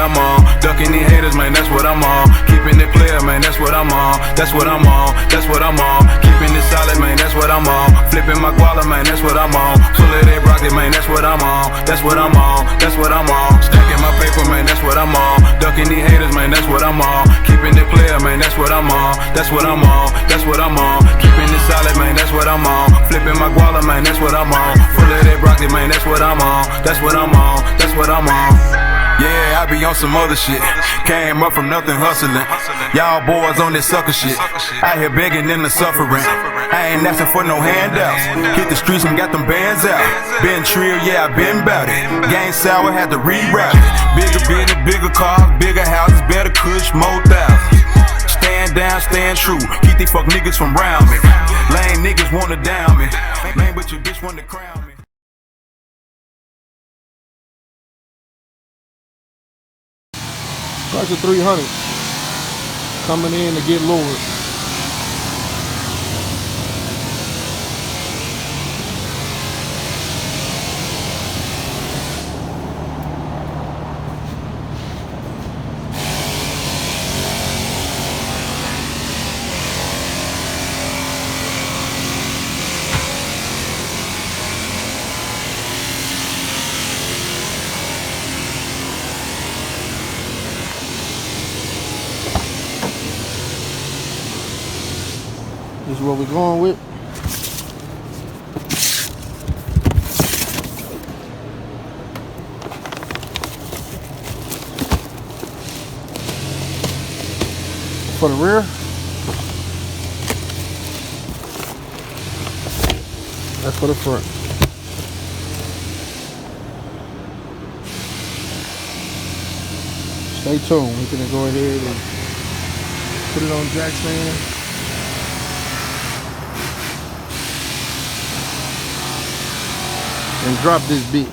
I'm on. Ducking these haters, man, that's what I'm on. Keeping it clear, man, that's what I'm on. That's what I'm on, that's what I'm on. Keeping it solid, man, that's what I'm on. Flipping my guala, man, that's what I'm on. Full of that broccoli, man, that's what I'm on. That's what I'm on, that's what I'm on. Stacking my paper, man, that's what I'm on. Ducking these haters, man, that's what I'm on. Keeping it clear, man, that's what I'm on. That's what I'm on, that's what I'm on. Keeping it solid, man, that's what I'm on. Flipping my guala, man, that's what I'm on. Full of that broccoli, man, that's what I'm on. That's what I'm on, that's what I'm on. Yeah, I be on some other shit. Came up from nothing hustling. Y'all boys on this sucker shit. Out here begging and the suffering. I ain't asking for no handouts. Hit the streets and got them bands out. Been trill, yeah, I been bout it. Gang sour, had to reroute it. Bigger business, bigger cars, bigger houses, better kush, more thousands. Stand down, stand true. Keep these fuck niggas from round me. Lame niggas wanna down me. Man, but your bitch wanna crown me. Chrysler 300 coming in to get lowered. This is what we're going with. For the rear, that's for the front. Stay tuned. We're gonna go ahead and put it on jack stand. And drop this beat.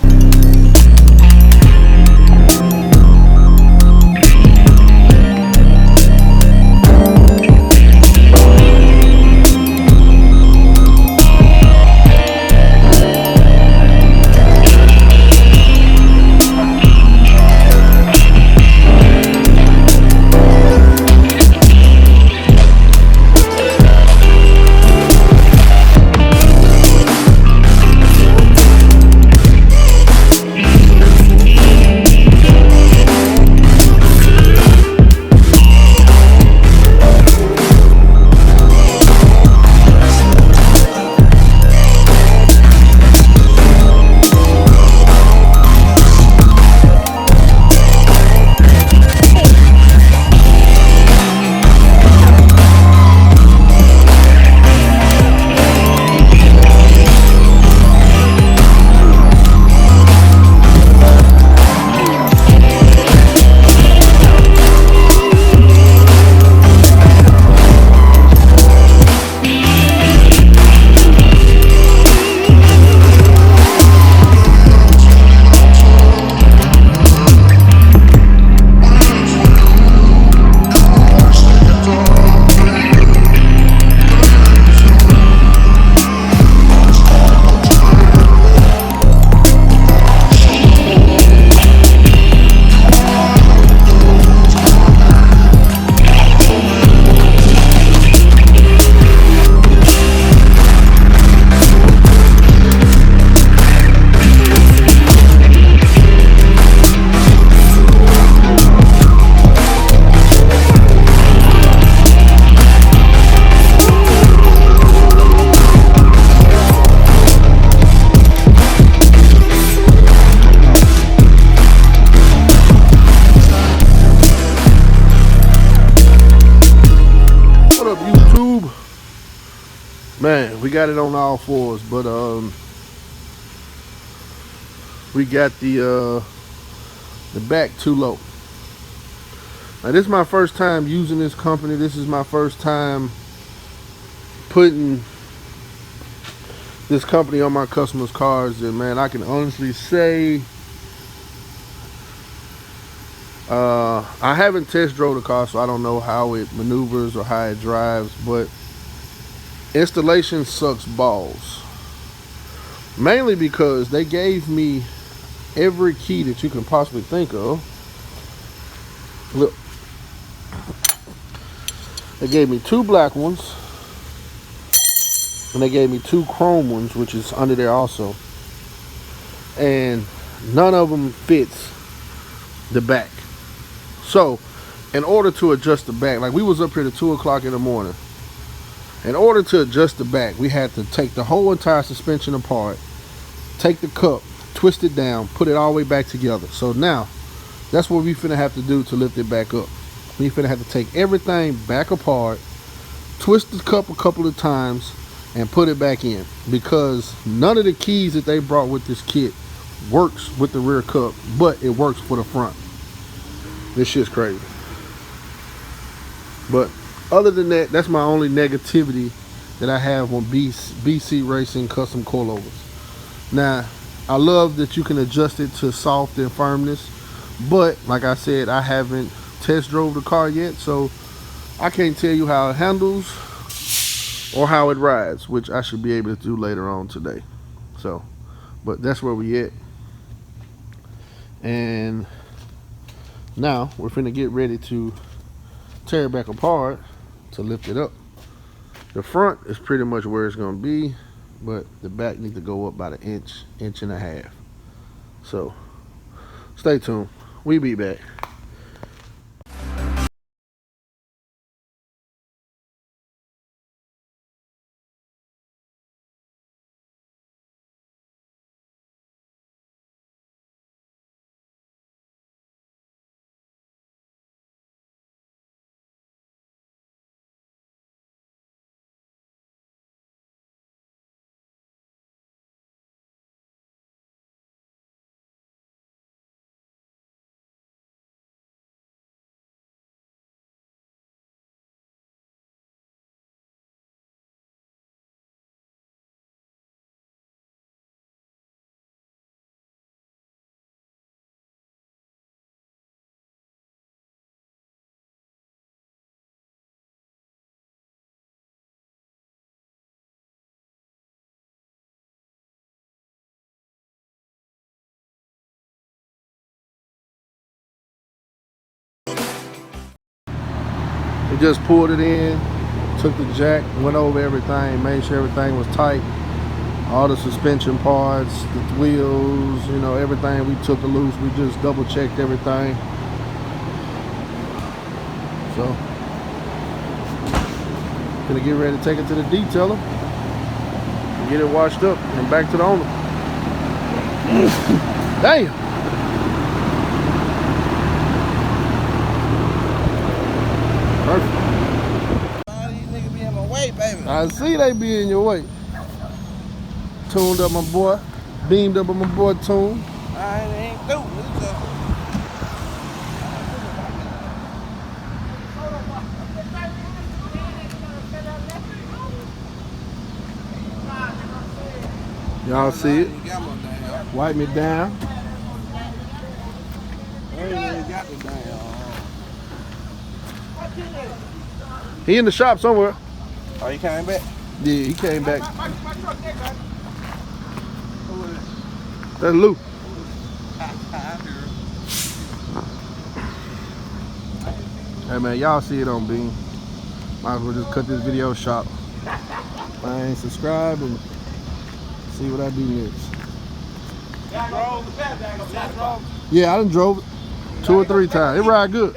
Man, we got it on all fours, but we got the back too low. Now this is my first time using this company. This is my first time putting this company on my customers' cars, and man, I can honestly say I haven't test drove the car, so I don't know how it maneuvers or how it drives, but installation sucks balls. Mainly because they gave me every key that you can possibly think of Look. They gave me 2 black ones. And they gave me 2 chrome ones, which is under there also. And none of them fits the back. So, in order to adjust the back, like we was up here at 2 o'clock in the morning. In order to adjust the back, we had to take the whole entire suspension apart, take the cup, twist it down, put it all the way back together. So now, that's what we finna have to do to lift it back up. We finna have to take everything back apart, twist the cup a couple of times, and put it back in. Because none of the keys that they brought with this kit works with the rear cup, but it works for the front. This shit's crazy. But other than that, that's my only negativity that I have on BC Racing Custom Coilovers. Now, I love that you can adjust it to soft and firmness, but like I said, I haven't test drove the car yet, so I can't tell you how it handles or how it rides, which I should be able to do later on today. So, but that's where we at. And now we're finna get ready to tear it back apart to lift it up. The front is pretty much where it's gonna be, but the back needs to go up about an inch and a half. So stay tuned. We be back. We just pulled it in, took the jack, went over everything, made sure everything was tight. All the suspension parts, the wheels, you know, everything we took loose. We just double checked everything. So, gonna get ready to take it to the detailer, get it washed up, and back to the owner. Damn! Perfect. All these niggas be in my way, baby. I see they be in your way. Tuned up my boy. Beamed up on my boy Tune. I ain't through. Y'all see it? Wipe me down. He in the shop somewhere. Oh, you came back? Yeah, he came back. That's Lou. Hey man, y'all see it on Beam. Might as well just cut this video short. If I ain't subscribed and see what I do next. Yeah, I done drove it 2 or 3 times. It ride good.